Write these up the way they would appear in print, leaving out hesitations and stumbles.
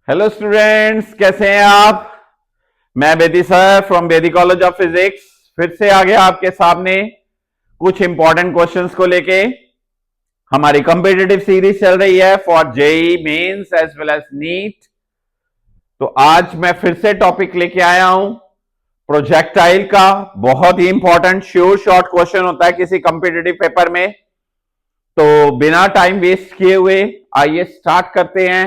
Hello students, कैसे हैं आप। मैं Bedi sir from Bedi college of physics फिर से आ गया आपके सामने कुछ इंपॉर्टेंट क्वेश्चंस को लेके। हमारी कॉम्पिटिटिव सीरीज चल रही है for JEE mains as well as NEET. तो आज मैं फिर से टॉपिक लेके आया हूं प्रोजेक्टाइल का। बहुत ही इंपॉर्टेंट श्योर शॉर्ट क्वेश्चन होता है किसी कॉम्पिटिटिव पेपर में। तो बिना टाइम वेस्ट किए हुए आइए स्टार्ट करते हैं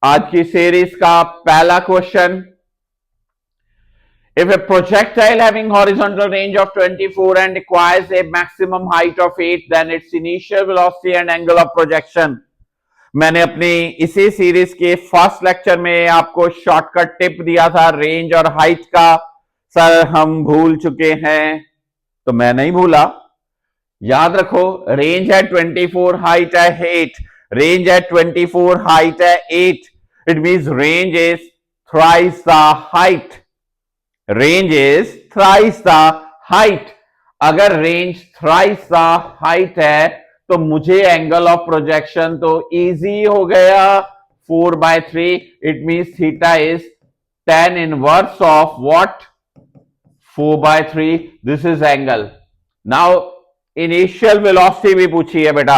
आज की सीरीज का पहला question. If a projectile having horizontal range of 24 and requires a maximum height of 8, then its initial velocity and angle of projection। मैंने अपनी इसी सीरीज के फर्स्ट लेक्चर में आपको शॉर्टकट टिप दिया था रेंज और हाइट का। सर हम भूल चुके हैं, तो मैं नहीं भूला। याद रखो, रेंज है 24, हाइट है 8। रेंज है 24, हाइट है 8। It means range is thrice the height. Range is thrice the height. अगर रेंज थ्राइस द हाइट है तो मुझे एंगल ऑफ प्रोजेक्शन तो इजी हो गया, 4/3। It means theta is tan inverse of what, 4/3। This is angle. Now initial velocity भी पूछी है बेटा।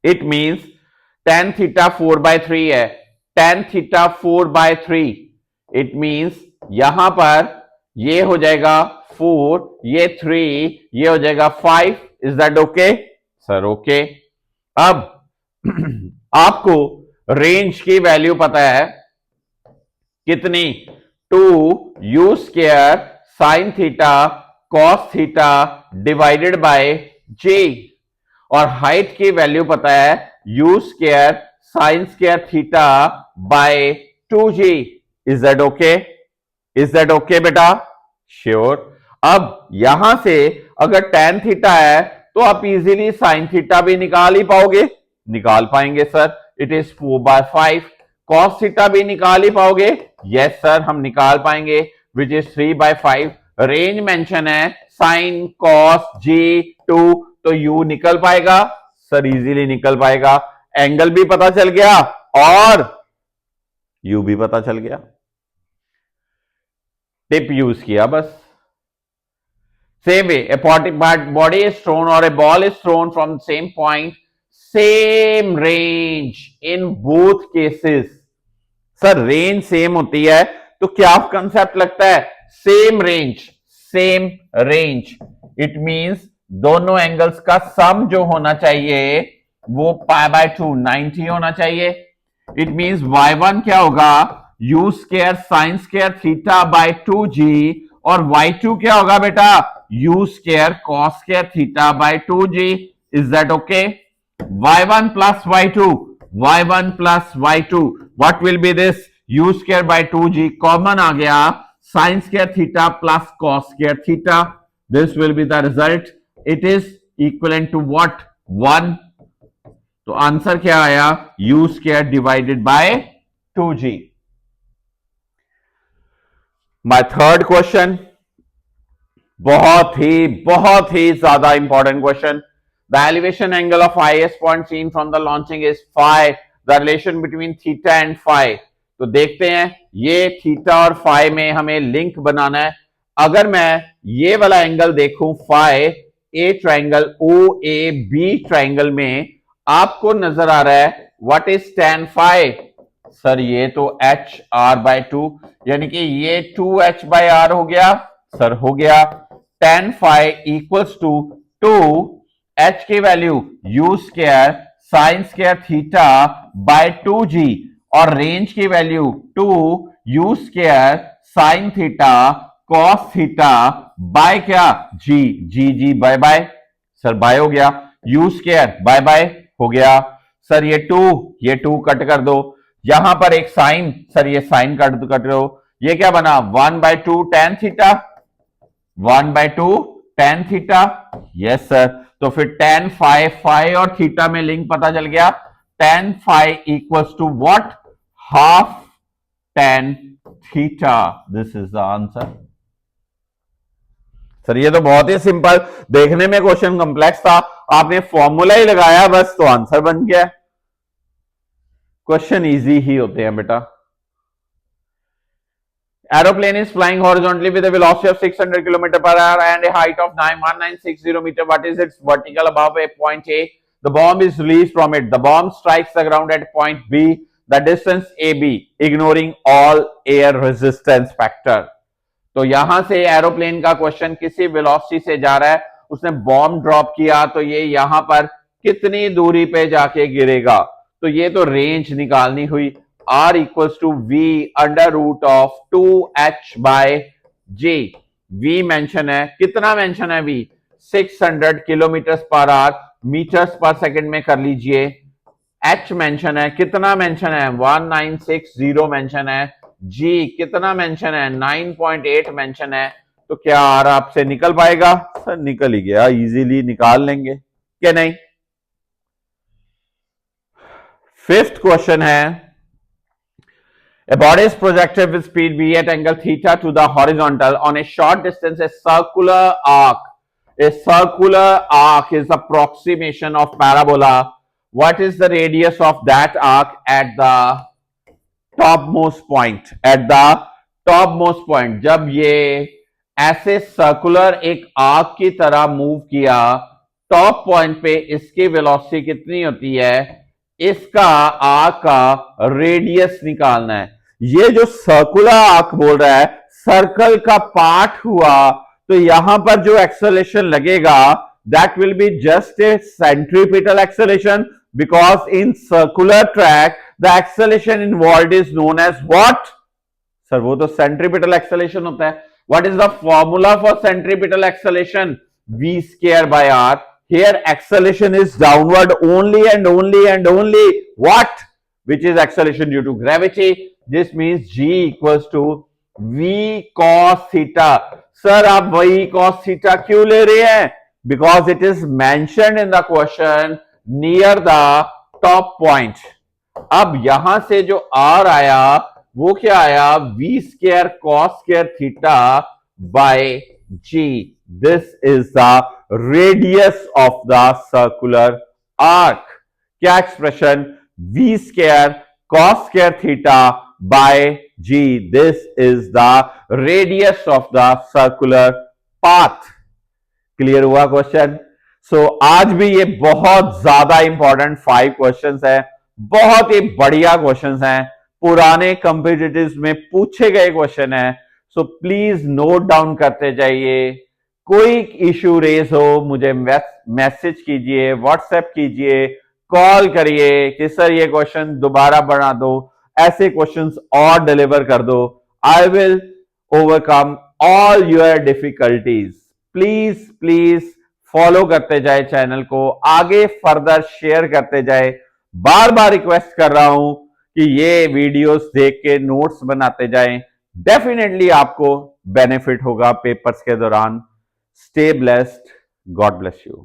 इट मींस tan थीटा 4/3 है। tan थीटा 4/3 इट मींस यहां पर ये हो जाएगा 4, ये 3, ये हो जाएगा 5। Is that okay sir? Okay. अब आपको रेंज की वैल्यू पता है कितनी, 2u² sin theta cos theta divided by j। और हाइट की वैल्यू पता है u² sin² theta by 2g। Is that okay? Is that okay बेटा? श्योर। अब यहां से अगर tan थीटा है तो आप इजीली sin थीटा भी निकाल ही पाओगे। निकाल पाएंगे sir. It is 4/5। cos theta भी निकाल ही पाओगे। यस सर, हम निकाल पाएंगे, विच इज 3/5। रेंज मेंशन है sin cos g2, तो u निकल पाएगा सर, इजीली निकल पाएगा। एंगल भी पता चल गया और u भी पता चल गया। टिप यूज किया बस। Same way a body is thrown or a ball is thrown from the same point, same range in both cases। Sir range same होती है तो क्या कंसेप्ट लगता है? Same range, same range. It means दोनों angles का सम जो होना चाहिए वो π/2 90 होना चाहिए। इट मींस y1 क्या होगा, u² sin² theta by 2g, और y2 क्या होगा बेटा, u² cos² theta by 2g। Is that okay? y1 plus y2, y1 plus y2, what will be this, u² by 2g common आ गया, sin² theta plus cos² theta. This will be the result. It is equivalent to what, 1। तो answer क्या आया, u² divided by 2g। My third question, बहुत ही ज्यादा important question. The elevation angle of highest point seen from the launching is phi, the relation between theta and phi. तो देखते हैं, ये थीटा और फाई में हमें लिंक बनाना है। अगर मैं ये वाला एंगल देखूं phi, a triangle O A B triangle में आपको नजर आ रहा है what is tan phi. Sir ये तो HR/2, यानी कि ये 2h/r हो गया। सर हो गया। tan phi equals to 2h की value u² sin² theta by 2g, और रेंज की value 2u² sin theta cos theta by क्या, g by by. Sir by हो गया, u² बाय बाय हो गया। सर ये 2 कट कर दो, यहां पर एक साइन, सर ये साइन कट दो। ये क्या बना, 1/2 tan theta, 1/2 tan theta. Yes sir. तो फिर tan फाई और थीटा में लिंक पता चल गया। tan phi equals to what, half tan theta. This is the answer. Sir ये तो बहुत ही सिंपल, देखने में क्वेश्चन कॉम्प्लेक्स था, आपने फॉर्मूला ही लगाया बस तो आंसर बन गया। क्वेश्चन इजी ही होते हैं बेटा। Aeroplane is flying horizontally with a velocity of 600 km per hour and a height of 1960 meter. What is its vertical above a point A? The bomb is released from it. The bomb strikes the ground at point B. The distance AB, ignoring all air resistance factor. तो यहां से aeroplane का question किसी velocity से जा रहा है, उसने बॉम्ब ड्रॉप किया तो ये यहां पर कितनी दूरी पे जाके गिरेगा, तो ये तो रेंज निकालनी हुई। R equals to V under root of 2H by J। V mention है, कितना मेंशन है V? 600 kilometre per hour, metres per second में कर लीजिए। H मेंशन है, कितना मेंशन है? 1960 मेंशन है। G कितना मेंशन है? 9.8 मेंशन है। तो क्या R आपसे निकल पाएगा? सर निकल ही गया, इजीली निकाल लेंगे क्या नहीं। फिफ्थ क्वेश्चन है, a body is projected with speed v at angle theta to the horizontal on a short distance, a circular arc. A circular arc is the approximation of parabola. What is the radius of that arc at the topmost point? At the topmost point, जब ये ऐसे circular एक arc की तरह move किया, top point पे इसकी velocity कितनी होती है? इसका आर्क का रेडियस निकालना है। ये जो सर्कुलर आर्क बोल रहा है, सर्कल का पार्ट हुआ, तो यहां पर जो एक्सेलरेशन लगेगा that will be just a centripetal acceleration, because in circular track the acceleration involved is known as what? Sir वो तो सेंट्रीपिटल एक्सेलरेशन होता है। What is the formula for centripetal acceleration? v square by r. Here acceleration is downward only and only and only what? Which is acceleration due to gravity. This means g equals to v cos theta. Sir आप v cos theta क्यों ले रहे हैं? Because it is mentioned in the question near the top point. अब यहां से जो r आया वो क्या आया? v square cos square theta by g. This is the radius of the circular arc. क्या expression? v square cos square theta by g. This is the radius of the circular path. Clear हुआ question? सो आज भी ये बहुत ज्यादा important 5 questions है, बहुत ही बढ़िया क्वेश्चंस हैं, पुराने कॉम्पिटिटिव्स में पूछे गए क्वेश्चन है। सो प्लीज नोट डाउन करते जाइए। कोई इश्यू रेज हो मुझे मैसेज कीजिए, व्हाट्सएप कीजिए, कॉल करिए कि सर ये क्वेश्चन दोबारा बना दो, ऐसे क्वेश्चंस और डिलीवर कर दो। I will overcome all your difficulties. Please please follow करते जाए चैनल को, आगे फर्दर शेयर करते जाए। बार बार रिक्वेस्ट कर रहा हूं कि ये वीडियोस देख के नोट्स बनाते जाएं। डेफिनेटली आपको बेनिफिट होगा पेपर्स के दौरान। Stay blessed. God bless you.